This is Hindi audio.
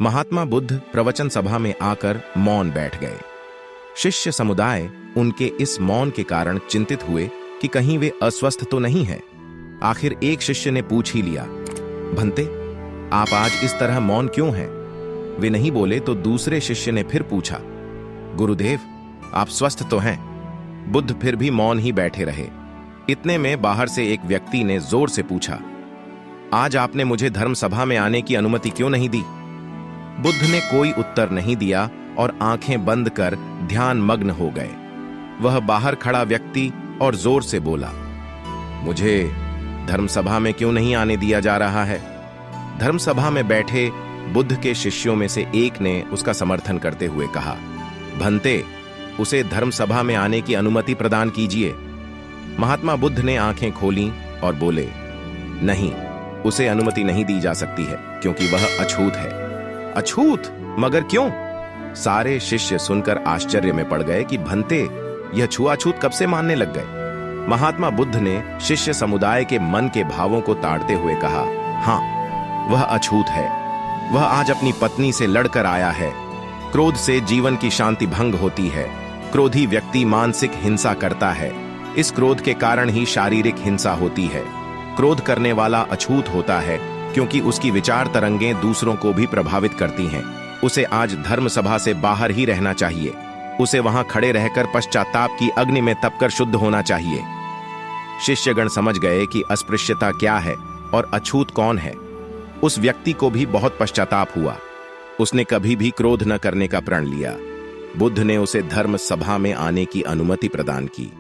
महात्मा बुद्ध प्रवचन सभा में आकर मौन बैठ गए। शिष्य समुदाय उनके इस मौन के कारण चिंतित हुए कि कहीं वे अस्वस्थ तो नहीं हैं। आखिर एक शिष्य ने पूछ ही लिया, भंते, आप आज इस तरह मौन क्यों हैं? वे नहीं बोले तो दूसरे शिष्य ने फिर पूछा, गुरुदेव, आप स्वस्थ तो हैं? बुद्ध फिर भी मौन ही बैठे रहे। इतने में बाहर से एक व्यक्ति ने जोर से पूछा, आज आपने मुझे धर्म सभा में आने की अनुमति क्यों नहीं दी? बुद्ध ने कोई उत्तर नहीं दिया और आंखें बंद कर ध्यान मग्न हो गए। वह बाहर खड़ा व्यक्ति और जोर से बोला, मुझे धर्म सभा में क्यों नहीं आने दिया जा रहा है? धर्म सभा में बैठे बुद्ध के शिष्यों में से एक ने उसका समर्थन करते हुए कहा, भंते, उसे धर्म सभा में आने की अनुमति प्रदान कीजिए। महात्मा बुद्ध ने आंखें खोलीं और बोले, नहीं, उसे अनुमति नहीं दी जा सकती है क्योंकि वह अछूत है। अछूत? मगर क्यों? सारे शिष्य सुनकर आश्चर्य में पड़ गए कि भंते, यह छुआछूत कब से मानने लग गए? महात्मा बुद्ध ने शिष्य समुदाय के मन के भावों को ताड़ते हुए कहा, हां, वह अछूत है। वह आज अपनी पत्नी से लड़कर आया है। क्रोध से जीवन की शांति भंग होती है। क्रोधी व्यक्ति मानसिक हिंसा करता है। इस क्रोध के कारण ही शारीरिक हिंसा होती है। क्रोध करने वाला अछूत होता है क्योंकि उसकी विचार तरंगें दूसरों को भी प्रभावित करती हैं। उसे आज धर्म सभा से बाहर ही रहना चाहिए। उसे वहां खड़े रहकर पश्चाताप की अग्नि में तपकर शुद्ध होना चाहिए। शिष्यगण समझ गए कि अस्पृश्यता क्या है और अछूत कौन है। उस व्यक्ति को भी बहुत पश्चाताप हुआ। उसने कभी भी क्रोध न करने का प्रण लिया। बुद्ध ने उसे धर्म सभा में आने की अनुमति प्रदान की।